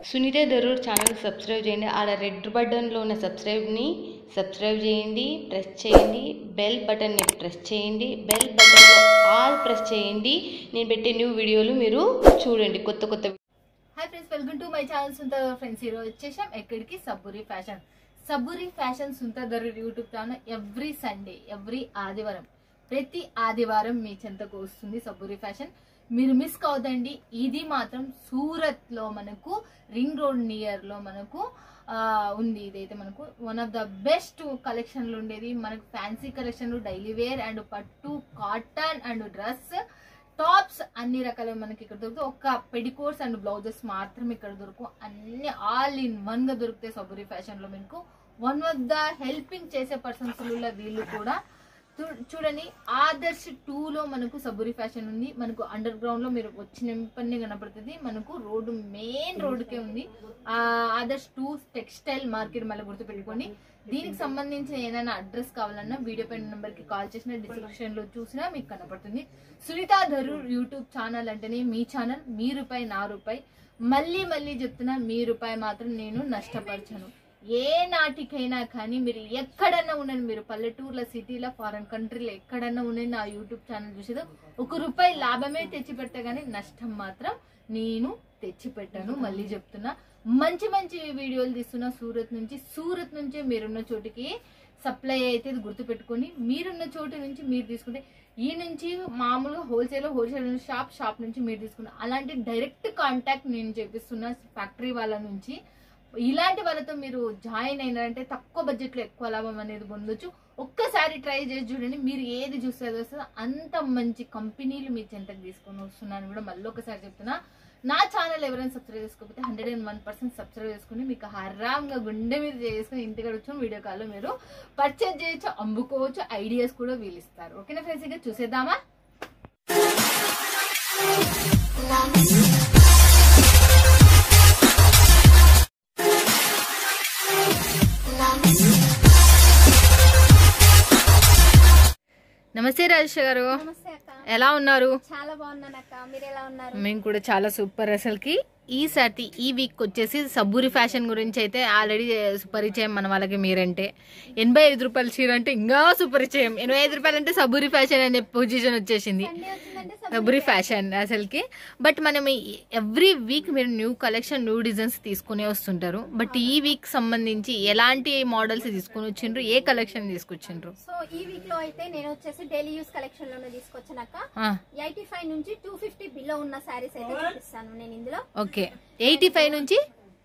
Sunitha Darur channel subscribe చేయండి. ఆడ red బటన్లో ఉన్న సబ్స్క్రైబ్ని సబ్స్క్రైబ్ చేయండి, ప్రెస్ చేయండి. బెల్ బటన్ని ప్రెస్ చేయండి. బెల్ బటన్లో ఆల్ ప్రెస్ చేయండి. నేను పెట్టే న్యూ వీడియోలు మీరు చూడండి. కొత్త hi friends, welcome to my channel Sunitha Darur. Friends, ఈరోజు వచ్చేసాం ఎక్కడికి? Sabburi fashion. Sabburi fashion Sunitha Darur YouTube channel every Sunday, every ఆదివారం, ప్రతి ఆదివారం మీ చెంతకు వస్తుంది సబ్బూరి ఫ్యాషన్. మీరు మిస్ కావద్దండి. ఇది మాత్రం సూరత్ లో మనకు రింగ్ రోడ్ నియర్ లో మనకు ఉంది. ఇదైతే మనకు వన్ ఆఫ్ ద బెస్ట్ కలెక్షన్లు ఉండేది. మనకు ఫ్యాన్సీ కలెక్షన్లు, డైలీ వేర్ అండ్ పట్టు, కాటన్ అండ్ డ్రెస్, టాప్స్ అన్ని రకాల మనకి ఇక్కడ దొరుకుతాయి. ఒక్క పెడికోట్స్ అండ్ బ్లౌజెస్ మాత్రం ఇక్కడ దొరుకు. అన్ని ఆల్ ఇన్ వన్ గా దొరుకుతాయి సబ్బూరి ఫ్యాషన్ లో. మీకు వన్ ఆఫ్ ద హెల్పింగ్ చేసే పర్సన్స్ వీళ్ళు కూడా. చూడండి, ఆదర్శ్ 2 లో మనకు సబ్బూరి ఫ్యాషన్ ఉంది. మనకు అండర్ గ్రౌండ్ లో మీరు వచ్చిన పని కనపడుతుంది. మనకు రోడ్డు మెయిన్ రోడ్డుకే ఉంది. ఆదర్శ్ 2 టెక్స్టైల్ మార్కెట్ మళ్ళీ గుర్తుపెట్టుకోండి. దీనికి సంబంధించిన ఏదైనా అడ్రస్ కావాలన్నా వీడియో పైన నెంబర్ కి కాల్ చేసిన, డిస్క్రిప్షన్ లో చూసినా మీకు కనపడుతుంది. సునీత దరూర్ యూట్యూబ్ ఛానల్ అంటేనే మీ ఛానల్. మీ రూపాయి నా రూపాయి. మళ్ళీ చెప్తున్నా, మీ రూపాయి మాత్రం నేను నష్టపరచను. ఏ నాటికైనా కానీ మీరు ఎక్కడన్నా ఉండండి, మీరు పల్లెటూర్ల, సిటీలో, ఫారెన్ కంట్రీలో ఎక్కడన్నా ఉండండి, నా యూట్యూబ్ ఛానల్ చూసేది ₹1 లాభమే తెచ్చి పెడతా, కానీ నష్టం మాత్రం నేను తెచ్చి పెట్టాను. మళ్ళీ చెప్తున్నా, మంచి వీడియోలు తీస్తున్నా సూరత్ నుంచి మీరున్న చోటికి సప్లై అయితే గుర్తు పెట్టుకొని, మీరున్న చోటు నుంచి మీరు తీసుకుంటే, ఈ నుంచి మామూలుగా హోల్సేల్ షాప్ నుంచి మీరు తీసుకున్న అలాంటి డైరెక్ట్ కాంటాక్ట్ నేను చేపిస్తున్నా ఫ్యాక్టరీ వాళ్ళ నుంచి. ఇలాంటి వాళ్ళతో మీరు జాయిన్ అయినారంటే తక్కువ బడ్జెట్ లో ఎక్కువ లాభం అనేది పొందొచ్చు. ఒక్కసారి ట్రై చేసి చూడండి. మీరు ఏది చూస్తే అది వస్తుందో అంత మంచి కంపెనీలు మీ చెంతకు తీసుకొని వస్తున్నాను కూడా మళ్ళీ ఒకసారి చెప్తున్నా. నా ఛానల్ ఎవరైనా సబ్స్క్రైబ్ చేసుకోకపోతే 101% సబ్స్క్రైబ్ చేసుకుని, మీకు హరాంగా గుండె మీద చేసుకుని ఇంటికి వచ్చి వీడియో కాల్లో మీరు పర్చేజ్ చేయొచ్చు, అమ్ముకోవచ్చు. ఐడియాస్ కూడా వీళ్ళు ఇస్తారు. ఓకేనా ఫ్రెండ్స్, ఇక చూసేద్దామా? నమస్తే రాజేష్ గారు, ఎలా ఉన్నారు? చాలా బాగున్నాను అక్క, మీరు ఎలా ఉన్నారు? మేము కూడా చాలా సూపర్. అసలుకి ఈ వీక్ వచ్చేసి సబ్బూరి ఫ్యాషన్ గురించి అయితే ఆల్రెడీ సుపరిచయం మన వాళ్ళకి. మీరంటే ₹85 చీర అంటే ఇంకా సుపరిచయం. ₹85 అంటే సబ్బూరి ఫ్యాషన్ అనే పొజిషన్ వచ్చేసింది, సబ్బూరి ఫ్యాషన్ అసలుకి. బట్ మనం ఎవ్రీ వీక్ మీరు న్యూ కలెక్షన్, న్యూ డిజైన్స్ తీసుకునే వస్తుంటారు. బట్ ఈ వీక్ సంబంధించి ఎలాంటి మోడల్స్ తీసుకుని వచ్చిండ్రు, ఏ కలెక్షన్ తీసుకొచ్చిండ్రు? సో ఈ వీక్ లో అయితే నేను వచ్చేసి డైలీ యూస్ కలెక్షన్ లోనే తీసుకొచ్చాక 85 నుంచి 250 బిలో ఉన్న సారీస్ అయితే చూపిస్తాను నేను ఇందులో. ఓకే, 85 నుంచి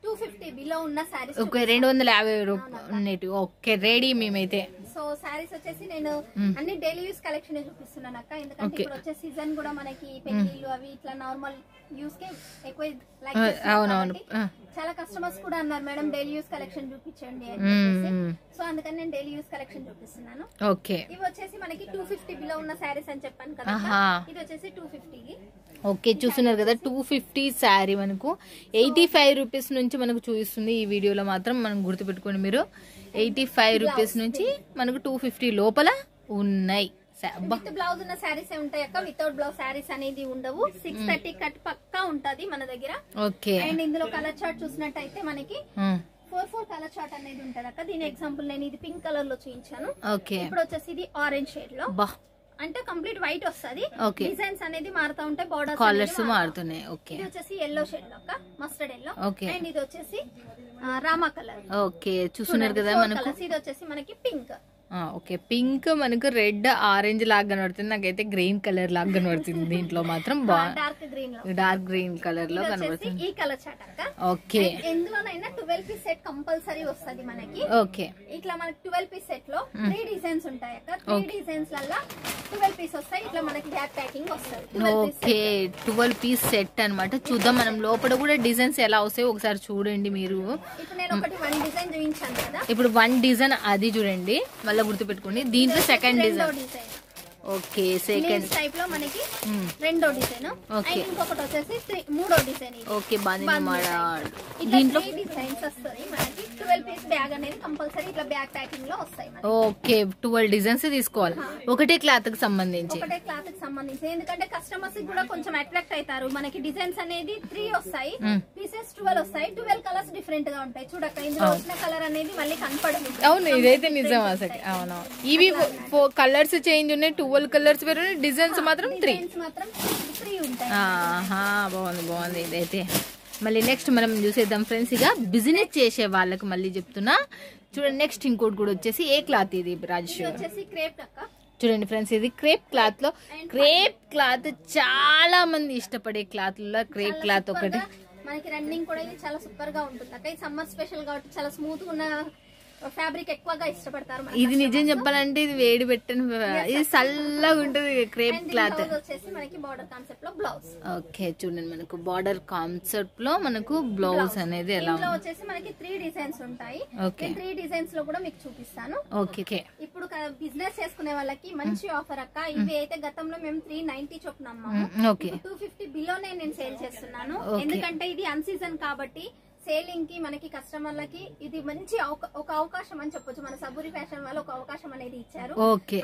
250 బిలో ఉన్న సారీస్. ఓకే, ₹250 ఓకే, రెడీ మేమైతే. సో సారీస్ వచ్చేసి నేను అన్ని డైలీ యూస్ కలెక్షన్ చూపిస్తున్నాను అక్క. ఎందుకంటే ఇప్పుడు వచ్చే సీజన్ కూడా మనకి పెళ్లిళ్ళు అవి ఇట్లా నార్మల్ యూస్ కే ఎక్కువ లైక్ చేస్తున్నారు. చాలా కస్టమర్స్ కూడా అన్నారు, మేడం డైలీ యూస్ కలెక్షన్ చూపించండి అని చెప్పేసి. సో అందుకని నేను డైలీ యూస్ కలెక్షన్ చూపిస్తున్నాను. ఓకే, ఇవి వచ్చేసి మనకి 250 బిలో ఉన్న సారీస్ అని చెప్పాను కదా. ఇది వచ్చేసి 250. ఓకే, చూస్తున్నారు కదా, 250 శారీ మనకు ₹85 నుంచి మనకు చూపిస్తుంది. ఈ వీడియోలో మాత్రం మనం గుర్తుపెట్టుకోండి, మీరు ₹85 నుంచి మనకు 250 లోపల ఉన్నాయి. విత్ బ్లౌజ్ ఉన్న సారీస్ ఉంటాయి అక్క, వితౌట్ బ్లౌజ్ సారీస్ అనేది ఉండవు. 630 కట్ పక్కా ఉంటది మన దగ్గర. ఓకే, అండ్ ఇందులో కలర్ చార్ట్ చూసినట్టయితే మనకి 4 కలర్ చార్ట్ అనేది ఉంటది అక్క. దీని ఎగ్జాంపుల్ నేను ఇది పింక్ కలర్ లో చూపించాను. ఇప్పుడు వచ్చేసి ఇది ఆరెంజ్ షేడ్ లో, అంటే కంప్లీట్ వైట్ వస్తుంది. డిజైన్స్ అనేది మారుతా ఉంటాయి, బోర్డర్స్ కలర్స్ మారుతున్నాయి. ఇది వచ్చేసి ఎల్లో షేడ్ లో అక్క, మస్టర్డ్ ఎల్లో. అండ్ ఇది వచ్చేసి రామా కలర్. ఓకే, చూస్తున్నారు కదా మనకు. ఇది వచ్చేసి మనకి పింక్. ఓకే, పింక్ మనకు రెడ్, ఆరెంజ్ లాగా కనబడుతుంది. నాకైతే గ్రీన్ కలర్ లాగా కనబడుతుంది. దీంట్లో మాత్రం డార్క్ గ్రీన్ కలర్ లో కనబడుతుంది. ఈ కలర్ చాట్ అక్క. ఓకే, ఎందులోనైనా 12 పీస్ సెట్ కంపల్సరీ వస్తుంది మనకి. ఓకే, ఇట్లా మనకి 12 పీస్ సెట్ లో 3 డిజైన్స్ ఉంటాయి అక్క. 3 డిజైన్స్ లల్లా 12 పీస్ వస్తాయి. ఇట్లా మనకి బ్యాక్ ప్యాకింగ్ వస్తుంది. ఓకే, 12 పీస్ సెట్ అన్నమాట. చూద్దాం మనం లోపల కూడా డిజైన్స్ ఎలా వస్తాయో ఒకసారి చూడండి మీరు. ఇప్పుడు నేను ఒకటి 1 డిజైన్ చూపించాను కదా. ఇప్పుడు 1 డిజైన్ అది చూడండి, మళ్ళీ గుర్తుపెట్టుకోండి. దీంట్లో second design. Okay, second type లో మనకి రెండో డిజైన్. ఓకే, ఇంకొకటి వచ్చేసి మూడో డిజైన్. ఓకే, బాగా దీంట్లో డిజైన్స్ వస్తాయి మనకి. 12 పీస్ బ్యాగ్ అనేది కంపల్సరీ ఇట్లా బ్యాగ్ ప్యాకింగ్ లో వస్తాయి. ఓకే 12 డిజైన్స్ తీసుకోవాలి ఒకటే క్లాత్ కి సంబంధించి. ఒకటే క్లాత్ కి సంబంధించి ఎందుకంటే కస్టమర్స్ కూడా కొంచెం అట్రాక్ట్ అవుతారు. మనకి డిజైన్స్ అనేది 3 వస్తాయి, పీసెస్ 12 వస్తాయి. 12 కలర్స్ డిఫరెంట్ గా ఉంటాయి. చూడక ఇందులో వచ్చిన కలర్ అనేది మళ్ళీ కనపడదు. అవును ఇదైతే నిజం అసలు. అవును ఇవి కలర్స్ చేంజ్ ఉన్నాయి, 12 కలర్స్ వేరే, డిజైన్స్ మాత్రం 3 ఉంటాయి. బాగుంది ఇదైతే. మళ్ళీ నెక్స్ట్ మనం చూసేద్దాం ఫ్రెండ్స్. ఇక బిజినెస్ చేసే వాళ్ళకి మళ్ళీ చెప్తున్నా చూడండి. నెక్స్ట్ ఇంకోటి కూడా వచ్చేసి ఏ క్లాత్ ఇది రాజేశ్వరి? వచ్చేసి క్రేప్ అక్క. చూడండి ఫ్రెండ్స్, ఇది క్రేప్ క్లాత్ లో. క్రేప్ క్లాత్ చాలా మంది ఇష్టపడే క్లాత్ లో క్రేప్ క్లాత్ ఒకటి. మనకి రన్నింగ్ కూడా ఇది చాలా సూపర్ గా ఉంటుంది అక్క. ఇది సమ్మర్ స్పెషల్ కాబట్టి చాలా స్మూత్ గా ఉన్న ఫ్యాబ్రిక్ ఎక్కువగా ఇష్టపడతారు. ఇది నిజం చెప్పాలంటే ఇది వేడి పెట్టిన, ఇది చల్లగా ఉంటుంది క్రేప్ క్లాత్. వచ్చేసి మనకి బార్డర్ కాన్సెప్ట్ లో బ్లౌజ్. ఓకే చూడండి మనకు బార్డర్ కాన్సెప్ట్ లో మనకు బ్లౌజ్ అనేది ఎలా వచ్చేసి మనకి 3 డిజైన్స్ ఉంటాయి. ఓకే 3 డిజైన్స్ లో కూడా మీకు చూపిస్తాను. ఓకే ఇప్పుడు బిజినెస్ చేసుకునే వాళ్ళకి మంచి ఆఫర్ అక్క. ఇవి అయితే గతంలో మేము 390 చొప్పున అమ్మాము. 250 బిలోనే నేను సేల్ చేస్తున్నాను. ఎందుకంటే ఇది అన్ సీజన్ కాబట్టి సేలింగ్ కి మనకి కస్టమర్లకి ఇది మంచి ఒక అవకాశం అని చెప్పొచ్చు. మన సబూరి ఫ్యాషన్ వాళ్ళు ఒక అవకాశం అనేది ఇచ్చారు.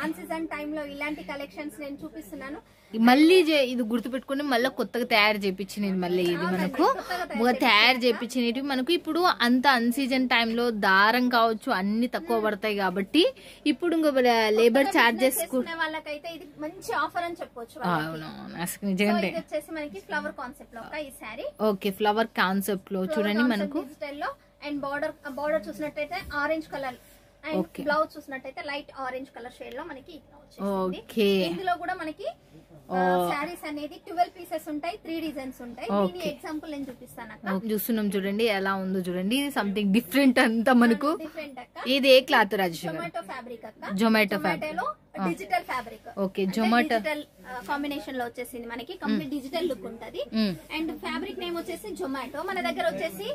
అన్ సీజన్ టైమ్ లో ఇలాంటి కలెక్షన్స్ నేను చూపిస్తున్నాను. మళ్ళీ ఇది గుర్తు పెట్టుకుని మళ్ళీ కొత్తగా తయారు చేయించినది. మళ్ళీ ఇది మనకు తయారు చేయించినవి మనకు ఇప్పుడు అంత అన్ సీజన్ టైంలో దారం కావచ్చు అన్ని తక్కువ పడతాయి కాబట్టి ఇప్పుడు లేబర్ చార్జెస్ వాళ్ళకైతే ఇది మంచి ఆఫర్ అని చెప్పొచ్చు. నిజంగా వచ్చేసి మనకి ఫ్లవర్ కాన్సెప్ట్ లో ఈ సారీ. ఓకే ఫ్లవర్ కాన్సెప్ట్ లో చూడండి మనకు డిజిటల్ లో. అండ్ బార్డర్ చూసినట్టయితే ఆరెంజ్ కలర్ అండ్ బ్లౌజ్ చూసినట్టయితే లైట్ ఆరెంజ్ కలర్ షేడ్ లో మనకి ఇందులో కూడా మనకి సారీస్ అనేది 12 పీసెస్ ఉంటాయి, 3 డిజైన్స్ ఉంటాయి. దీని ఎగ్జాంపుల్ నేను చూపిస్తాను. చూస్తున్నాం చూడండి ఎలా ఉందో చూడండి. ఇది సంథింగ్ డిఫరెంట్ అంతా మనకు. ఇది ఏ క్లాత్ రాజేశ్వరి? జొమాటో ఫ్యాబ్రిక్ అక్క. Zomato fabric digital fabric. Okay Zomato combination లో వచ్చేసింది మనకి కంప్లీట్ డిజిటల్ లుక్ ఉంటది. అండ్ ఫ్యాబ్రిక్ నేమ్ వచ్చేసి జొమాటో. మన దగ్గర వచ్చేసి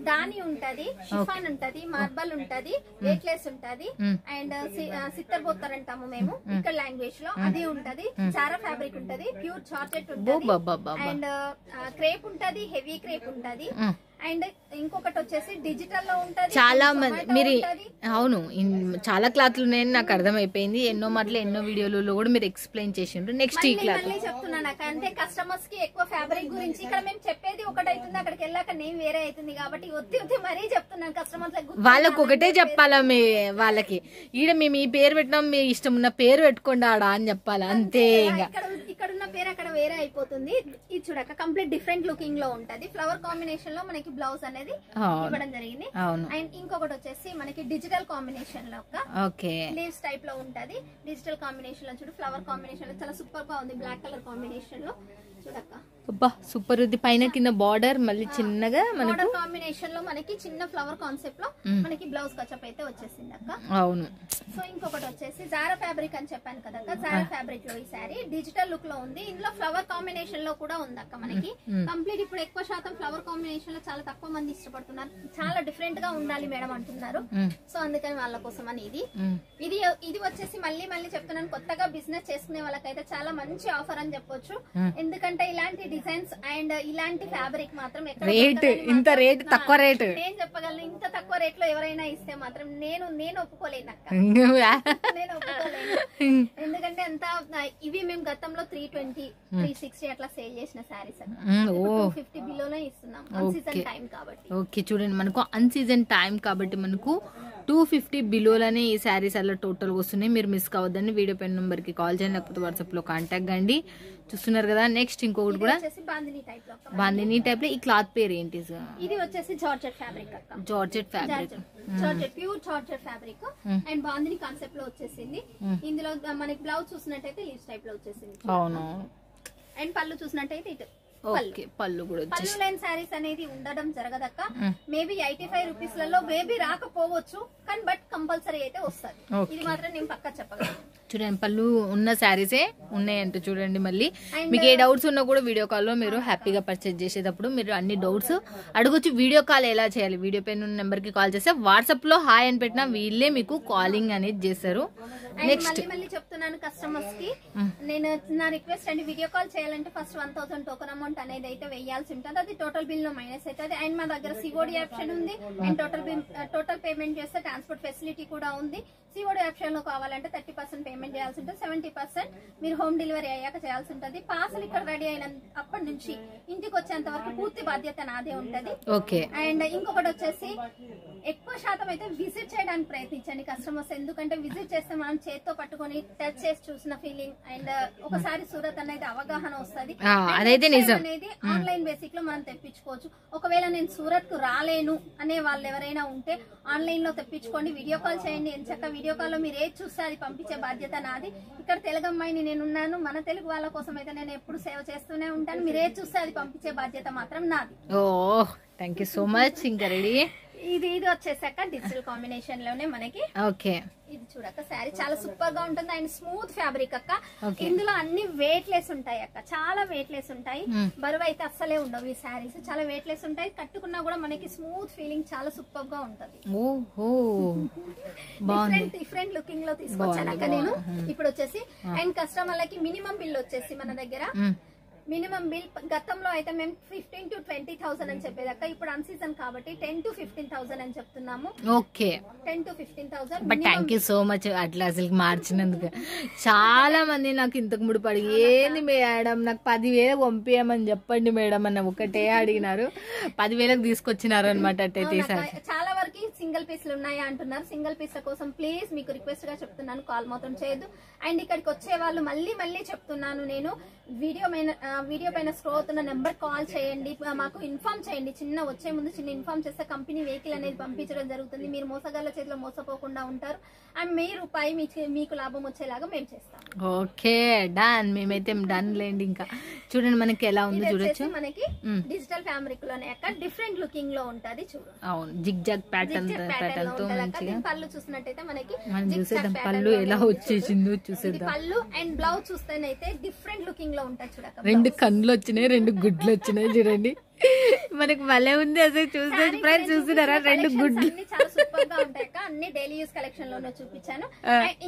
దాని ఉంటది, షిఫాన్ ఉంటది, మార్బల్ ఉంటది, వెయిట్లెస్ ఉంటది అండ్ సిత్తర్ బోత్తర్ అంటాము మేము ఇక్కడ లాంగ్వేజ్ లో, అది ఉంటది. చారా ఫ్యాబ్రిక్ ఉంటది, ప్యూర్ చార్జెట్ ఉంటది అండ్ క్రేప్ ఉంటది, హెవీ క్రేప్ ఉంటది. అండ్ ఇంకొకటి వచ్చేసి డిజిటల్ లో ఉంటది. చాలా మంది మీరు అవును చాలా క్లాత్లు ఉన్నాయని నాకు అర్థమైపోయింది. ఎన్నో మాటలు ఎన్నో వీడియోలలో కూడా మీరు ఎక్స్ప్లెయిన్ చేసిండ్రు. నెక్స్ట్ ఈ క్లాత్ చెప్తున్నాను అంటే కస్టమర్స్ కి ఎక్కువ ఫ్యాబ్రిక్ గురించి ఇక్కడ మేము చెప్పేది ఒకటి అవుతుంది, అక్కడికి వెళ్ళాక నేమ్ వేరే అవుతుంది కాబట్టి ఒత్తి మరీ చెప్తున్నాను కస్టమర్స్. వాళ్ళకి ఒకటే చెప్పాలా మీ వాళ్ళకి, ఈడ మేము ఈ పేరు పెట్టినాం మీ ఇష్టం ఉన్న పేరు పెట్టుకోండి ఆడ అని చెప్పాలి అంతే. ఇక్కడ ఉన్న పేరు అక్కడ వేరే అయిపోతుంది. ఇది చూడక కంప్లీట్ డిఫరెంట్ లుకింగ్ లో ఉంటది. ఫ్లవర్ కాంబినేషన్ లో మనకి బ్లౌజ్ అనేది ఇవ్వడం జరిగింది. అండ్ ఇంకొకటి వచ్చేసి మనకి డిజిటల్ కాంబినేషన్ లో లీవ్స్ టైప్ లో ఉంటది. డిజిటల్ కాంబినేషన్ లో చూడు ఫ్లవర్ కాంబినేషన్ లో చాలా సూపర్ గా ఉంది. బ్లాక్ కలర్ కాంబినేషన్ లో చూడక్క సూపర్ ఉంది. పైన కింద బార్డర్ మళ్ళీ చిన్నగా బార్డర్ కాంబినేషన్ లో మనకి చిన్న ఫ్లవర్ కాన్సెప్ట్ లో మనకి బ్లౌజ్ కచప్ అయితే వచ్చేసింది అక్క. అవును. సో ఇంకొకటి వచ్చేసి జారా ఫ్యాబ్రిక్ అని చెప్పాను కదా, జారా ఫ్యాబ్రిక్ లో ఈ సారీ డిజిటల్ లుక్ లో ఉంది. ఇందులో ఫ్లవర్ కాంబినేషన్ లో కూడా ఉంది అక్క మనకి కంప్లీట్. ఇప్పుడు ఎక్కువ శాతం ఫ్లవర్ కాంబినేషన్ లో చాలా తక్కువ మంది ఇష్టపడుతున్నారు. చాలా డిఫరెంట్ గా ఉండాలి మేడం అంటున్నారు. సో అందుకని వాళ్ళ కోసం అని ఇది వచ్చేసి మళ్ళీ చెప్తున్నాను, కొత్తగా బిజినెస్ చేసుకునే వాళ్ళకైతే చాలా మంచి ఆఫర్ అని చెప్పొచ్చు. ఎందుకంటే ఇలాంటి డిజైన్స్ అండ్ ఇలాంటి ఫ్యాబ్రిక్ మాత్రం ఇంత రేట్ తక్కువ రేట్ నేను చెప్పగలను. ఇంత తక్కువ రేట్ లో ఎవరైనా ఇస్తే మాత్రం నేను ఒప్పుకోలేను అక్క. నేను ఒప్పుకోలేను. ఎందుకంటే అంత ఇవి మేము గతంలో 320, 360 అట్లా సేల్ చేసిన సారీస్ 250 బిలోనే ఇస్తున్నాం అన్ సీజన్ టైం కాబట్టి. ఓకే చూడండి మనకు అన్ సీజన్ టైం కాబట్టి మనకు 250 బిలోలోనే ఈ శారీస్ అలా టోటల్ వస్తున్నాయి. మీరు మిస్ కావద్దని వీడియో పెన్ నెంబర్ కి కాల్ చేయండి, లేకపోతే వాట్సాప్ లో కాంటాక్ట్ కండి. చూస్తున్నారు కదా. నెక్స్ట్ ఇంకొకటి కూడా బాందిని టైప్ లో. ఈ క్లాత్ పేరు ఏంటి? ఇది వచ్చేసి జార్జెట్ ఫ్యాబ్రిక్ అక్క. Georgette fabric, georgette pure georgette fabric and bandhani concept లో వచ్చేసింది. ఇందులో మనకి బ్లౌజ్ చూసినట్టయితే లీవ్స్ టైప్ లో వచ్చేసింది. అవును. అండ్ పళ్ళు చూసినట్టయితే ఇటు పళ్ళు కూడా పళ్ళు లైన్ సారీస్ అనేది ఉండడం జరగదక్క. మేబీ 85 రూపీస్ లలో మేబీ రాకపోవచ్చు కానీ బట్ కంపల్సరీ అయితే వస్తుంది. ఇది మాత్రం నేను పక్కా చెప్పగలను. చూడండి పళ్ళు ఉన్న శారీసే ఉన్నాయంట చూడండి. మళ్ళీ మీకు ఏ డౌట్స్ ఉన్నా కూడా వీడియో కాల్లో మీరు హ్యాపీగా పర్చేజ్ చేసేటప్పుడు మీరు అన్ని డౌట్స్ అడగొచ్చు. వీడియో కాల్ ఎలా చేయాలి, వీడియో పైన ఉన్న నెంబర్కి కాల్ చేస్తే వాట్సాప్ లో హాయ్ అని పెట్టినా వీళ్ళే మీకు కాలింగ్ అనేది చేస్తారు. నెక్స్ట్ మళ్ళీ చెప్తున్నాను కస్టమర్స్ కి, నేను నా రిక్వెస్ట్ అండి, వీడియో కాల్ చేయాలంటే ఫస్ట్ 1000 టోకన్ అమౌంట్ అనేది అయితే వేయాల్సి ఉంటుంది. అది టోటల్ బిల్ లో మైనస్ అవుతుంది. అండ్ మా దగ్గర సిఓడి ఆప్షన్ ఉంది. అండ్ టోటల్ పేమెంట్ చేస్తే ట్రాన్స్పోర్ట్ ఫెసిలిటీ కూడా ఉంది. సిఓడి ఆప్షన్ లో కావాలంటే 30% పేమెంట్ చేయాల్సి ఉంటుంది. 70% మీరు హోమ్ డెలివరీ అయ్యాక చేయాల్సి ఉంటుంది. పార్సల్ ఇక్కడ రెడీ అయిన అప్పటి నుంచి ఇంటికి వచ్చేంత వరకు పూర్తి బాధ్యత నాదే ఉంటది. ఓకే. అండ్ ఇంకొకటి వచ్చేసి ఎక్కువ శాతం అయితే విజిట్ చేయడానికి ప్రయత్నించండి కస్టమర్స్. ఎందుకంటే విజిట్ చేస్తే మనం చేత్తో పట్టుకొని టచ్ చేసి చూసిన ఫీలింగ్ అండ్ ఒకసారి సూరత్ అనేది అవగాహన వస్తుంది. అదైతే నిజం. అనేది ఆన్లైన్ బేసిక్ లో మనం తెప్పించుకోవచ్చు. ఒకవేళ నేను సూరత్ కు రాలేను అనే వాళ్ళు ఎవరైనా ఉంటే ఆన్లైన్ లో తెప్పించుకోండి. వీడియో కాల్ చేయండి. ఎంచక్క వీడియో కాల్ లో మీరు ఏది చూస్తే అది పంపించే బాధ్యత నాది. ఇక్కడ తెలుగు అమ్మాయిని నేను ఉన్నాను. మన తెలుగు వాళ్ళ కోసం అయితే నేను ఎప్పుడు సేవ చేస్తూనే ఉంటాను. మీరు ఏది చూస్తే అది పంపించే బాధ్యత మాత్రం నాది. ఓ థ్యాంక్ యూ సో మచ్. ఇంకా రెడీ. ఇది వచ్చేసాక డిజిటల్ కాంబినేషన్ లోనే మనకి. ఓకే. ఇది చూడక్క శారీ చాలా సూపర్ గా ఉంటుంది. అండ్ స్మూత్ ఫ్యాబ్రిక్ అక్క. ఇందులో అన్ని వెయిట్ లెస్ ఉంటాయి అక్క, చాలా వెయిట్ లెస్ ఉంటాయి. బరువు అయితే అస్సలే ఉండవు ఈ శారీస్. చాలా వెయిట్ లెస్ ఉంటాయి. కట్టుకున్నా కూడా మనకి స్మూత్ ఫీలింగ్ చాలా సూపర్ గా ఉంటది. డిఫరెంట్ లుకింగ్ లో తీసుకొచ్చాను అక్క నేను. ఇప్పుడు వచ్చేసి అండ్ కస్టమర్లకి మినిమం బిల్ వచ్చేసి మన దగ్గర మినిమం బిల్ గతంలో అయితే మేము 15,000 to 20,000 అని చెప్పేదాకా, ఇప్పుడు అన్ సీజన్ కాబట్టి 10,000 to 15,000 అని చెప్తున్నాము. Okay. 10,000 to 15,000. But thank you so much అట్లా అసలు మార్చినందుకు. చాలా మంది నాకు ఇంతకు ముడి పడి ఏంది మేడం నాకు 10,000 పంపించమని చెప్పండి మేడం అన్న ఒకటే అడిగినారు. 10,000 తీసుకొచ్చినారు అనమాట. అట్టయితే చాలా వరకు సింగిల్ పీస్లు ఉన్నాయా అంటున్నారు. సింగిల్ పీస్ల కోసం ప్లీజ్ మీకు రిక్వెస్ట్ గా చెప్తున్నాను, కాల్ మాత్రం చేయొద్దు. అండ్ ఇక్కడికి వచ్చే వాళ్ళు మళ్ళీ చెప్తున్నాను నేను, వీడియో పైన స్క్రోల్ అవుతున్న నెంబర్ కాల్ చేయండి, మాకు ఇన్ఫార్మ్ చేయండి. వచ్చే ముందు చిన్న ఇన్ఫార్మ్ చేస్తే కంపెనీ వెహికల్ అనేది పంపించడం జరుగుతుంది. మీరు మోసగాళ్ళ చేతిలో మోసపోకుండా ఉంటారు. అండ్ రూపాయి మీకు లాభం వచ్చేలాగా మేము చేస్తాం. Okay done. మేమైతే డన్ లేండి. ఇంకా చూడండి మనకి ఎలా ఉంది చూడొచ్చు. మనకి డిజిటల్ ఫ్యాబ్రిక్ లోనే అక్క డిఫరెంట్ లుకింగ్ లో ఉంటది. చూడు. అవును జిగ్ జాగ్ ప్యాటర్న్ తో మంచిగా. పళ్ళు చూసినట్టయితే మనకి చూసేద్దాం పళ్ళు ఎలా వచ్చేసిందో చూసేద్దాం. పళ్ళు అండ్ బ్లౌజ్ చూస్తేనైతే డిఫరెంట్ లుకింగ్ లో ఉంటాయి. చూడక 2 కన్నులు వచ్చినాయి, 2 గుడ్లు వచ్చినాయి చూడండి. మనకి భలే ఉంది అసలు చూస్తే. ఫ్రెండ్స్ చూస్తున్నారా 2 గుడ్లు చాలా సూపర్ గా ఉంటాయి అక్క. అన్ని డైలీ యూస్ కలెక్షన్ లోనే చూపించాను.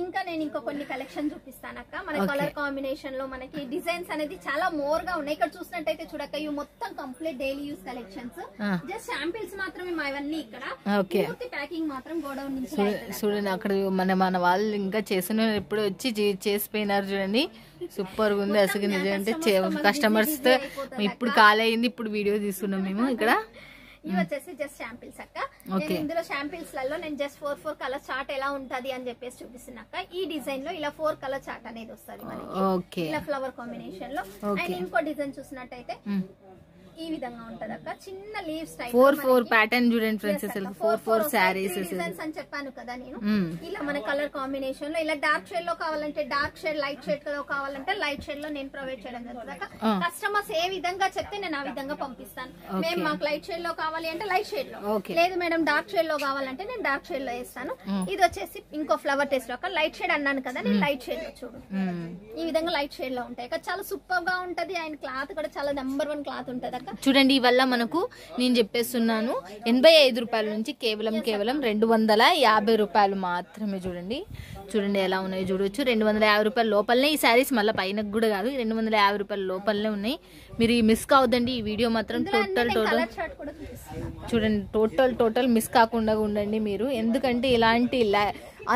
ఇంకా నేను కొన్ని కలెక్షన్ చూపిస్తాను అక్క. మన కలర్ కాంబినేషన్ లో మనకి డిజైన్స్ అనేది చాలా మోర్ గా ఉన్నాయి. ఇక్కడ చూసినట్టయితే చూడక ఇవి మొత్తం complete daily use collections. Just samples మాత్రమే ఇవన్నీ. ఇక్కడ పూర్తి ప్యాకింగ్ మాత్రం గోడౌన్ నుంచి. చూడండి అక్కడ మన వాళ్ళు ఇంకా చేసిన ఎప్పుడు వచ్చి చేసిపోయినారు చూడండి. సూపర్ గా ఉంది అసలు నిజంటే. కస్టమర్స్ తో ఇప్పుడు కాల్ అయింది, ఇప్పుడు వీడియో తీసుకున్నాం మేము ఇక్కడ. ఇవి వచ్చేసి జస్ట్ శాంపిల్స్ అక్క. ఇందులో శాంపిల్స్ లలో నేను జస్ట్ 4 కలర్ చార్ట్ ఎలా ఉంటది అని చెప్పేసి చూపిస్తున్నాక. ఈ డిజైన్ లో ఇలా 4 కలర్ చార్ట్ అనేది వస్తుంది మనకి, ఇలా ఫ్లవర్ కాంబినేషన్ లో. అండ్ ఇంకో డిజైన్ చూసినట్టయితే ఈ విధంగా ఉంటది అక్క. చిన్న లీవ్స్ టైప్ 4 ప్యాటర్న్ చూడండి ఫ్రెండ్స్. అసలు 4 సారీస్ డిజైన్స్ అని చెప్పాను కదా నేను. ఇలా మన కలర్ కాంబినేషన్ లో ఇలా డార్క్ షేడ్ లో కావాలంటే డార్క్ షేడ్, లైట్ షేడ్ లో కావాలంటే లైట్ షేడ్ లో నేను ప్రొవైడ్ చేయడం జరుగుతుంది. కస్టమర్స్ ఏ విధంగా చెప్తే నేను ఆ విధంగా పంపిస్తాను. మేము మాకు లైట్ షేడ్ లో కావాలి అంటే లైట్ షేడ్ లో, లేదు మేడం డార్క్ షేడ్ లో కావాలంటే నేను డార్క్ షేడ్ లో వేస్తాను. ఇది వచ్చేసి ఇంకో ఫ్లవర్ టేస్ట్ లో లైట్ షేడ్ అన్నాను కదా, నేను లైట్ షేడ్ లో చూడు ఈ విధంగా లైట్ షేడ్ లో ఉంటాయి. చాలా సూపర్ గా ఉంటది. ఆయన క్లాత్ కూడా చాలా నెంబర్ 1 క్లాత్ ఉంటది. చూడండి ఇవల్ల మనకు నేను చెప్పేస్తున్నాను 85 రూపాయల నుంచి కేవలం 250 రూపాయలు మాత్రమే. చూడండి ఎలా ఉన్నాయి చూడొచ్చు. 250 రూపాయల లోపలనే ఈ శారీస్, మళ్ళీ పైన కూడా కాదు, 250 రూపాయల లోపలనే ఉన్నాయి. మీరు మిస్ కావద్దండి ఈ వీడియో మాత్రం. టోటల్ చూడండి, టోటల్ మిస్ కాకుండా ఉండండి మీరు. ఎందుకంటే ఇలాంటి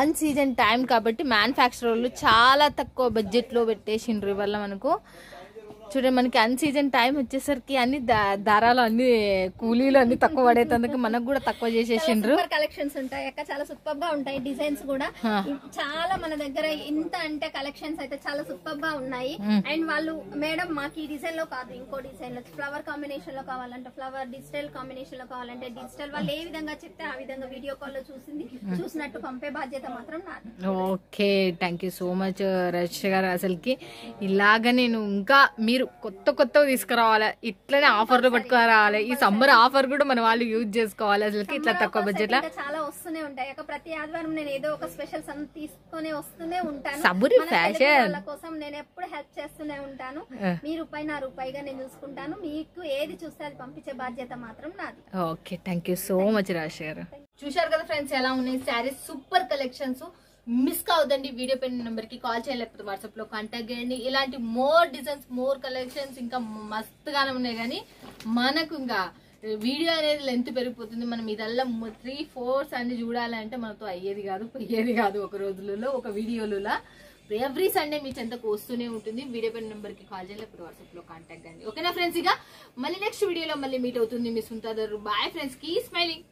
అన్ సీజన్ టైం కాబట్టి మ్యానుఫ్యాక్చరర్లు చాలా తక్కువ బడ్జెట్ లో పెట్టేసిండ్రు ఇవల్ల మనకు. చూడండి మనకి అన్ సీజన్ టైం వచ్చేసరికి అన్ని దారాలు అన్ని కూలీలు అన్ని తక్కువ పడేందుకు మనకు కూడా తక్కువ చేసేసిండ్రు. కలెక్షన్స్ ఉంటాయి అక్క, చాలా సూపర్ గా ఉంటాయి. డిజైన్స్ కూడా చాలా మన దగ్గర ఇంత అంటే కలెక్షన్స్ అయితే చాలా సూపర్ గా ఉన్నాయి. అండ్ వాళ్ళు మేడం మాకు ఈ డిజైన్ లో కాదు ఇంకో డిజైన్ లో ఫ్లవర్ కాంబినేషన్ లో కావాలంటే ఫ్లవర్, డిజిటల్ కాంబినేషన్ లో కావాలంటే డిజిటల్, వాళ్ళు ఏ విధంగా చెప్తే ఆ విధంగా వీడియో కాల్ లో చూసినట్టు పంపే బాధ్యత మాత్రం నాది. Okay thank you so much Rajitha గారు. అసలుకి ఇలాగా నేను ఇంకా మీరు మీరు కొత్త తీసుకురావాలి, ఇట్లనే ఆఫర్లు పట్టుకుని రావాలి. ఈ సమ్మర్ ఆఫర్ కూడా మన వాళ్ళు యూజ్ చేసుకోవాలి. అసలు ఇట్లా తక్కువ బడ్జెట్ లో చాలా వస్తూనే ఉంటాయి. ప్రతి ఆదివారం నేను ఏదో ఒక స్పెషల్ తీసుకొని వస్తూనే ఉంటాను. సబూరి ఫ్యాషన్ కోసం నేను ఎప్పుడు హెల్ప్ చేస్తూనే ఉంటాను. మీ రూపాయి నా రూపాయిగా నేను చూసుకుంటాను. మీకు ఏది చూస్తే అది పంపించే బాధ్యత మాత్రం నాది. Okay, thank you so much Rashi గారు. చూశారు కదా ఫ్రెండ్స్ ఎలా ఉన్నాయి శారీస్, సూపర్ కలెక్షన్స్. మిస్ కావద్దండి. వీడియో పైన నెంబర్ కి కాల్ చేయాలి, లేకపోతే వాట్సాప్ లో కాంటాక్ట్ చేయండి. ఇలాంటి మోర్ డిజైన్స్, మోర్ కలెక్షన్స్ ఇంకా మస్తుగానే ఉన్నాయి. కానీ మనకు ఇంకా వీడియో అనేది లెంత్ పెరిగిపోతుంది. మనం ఇదల్లా 3-4 అన్ని చూడాలంటే మనతో అయ్యేది కాదు ఒక రోజులలో, ఒక వీడియోలలో. ఎవ్రీ సండే మీ చెంతకు వస్తూనే ఉంటుంది. వీడియో పైన నెంబర్ కి కాల్ చేయాలి, లేకపోతే వాట్సాప్ లో కాంటాక్ట్ చేయండి. ఓకేనా ఫ్రెండ్స్? ఇక మళ్ళీ నెక్స్ట్ వీడియోలో మళ్ళీ మీట్ అవుతుంది మీ సుంతా. Bye friends, keep smiling.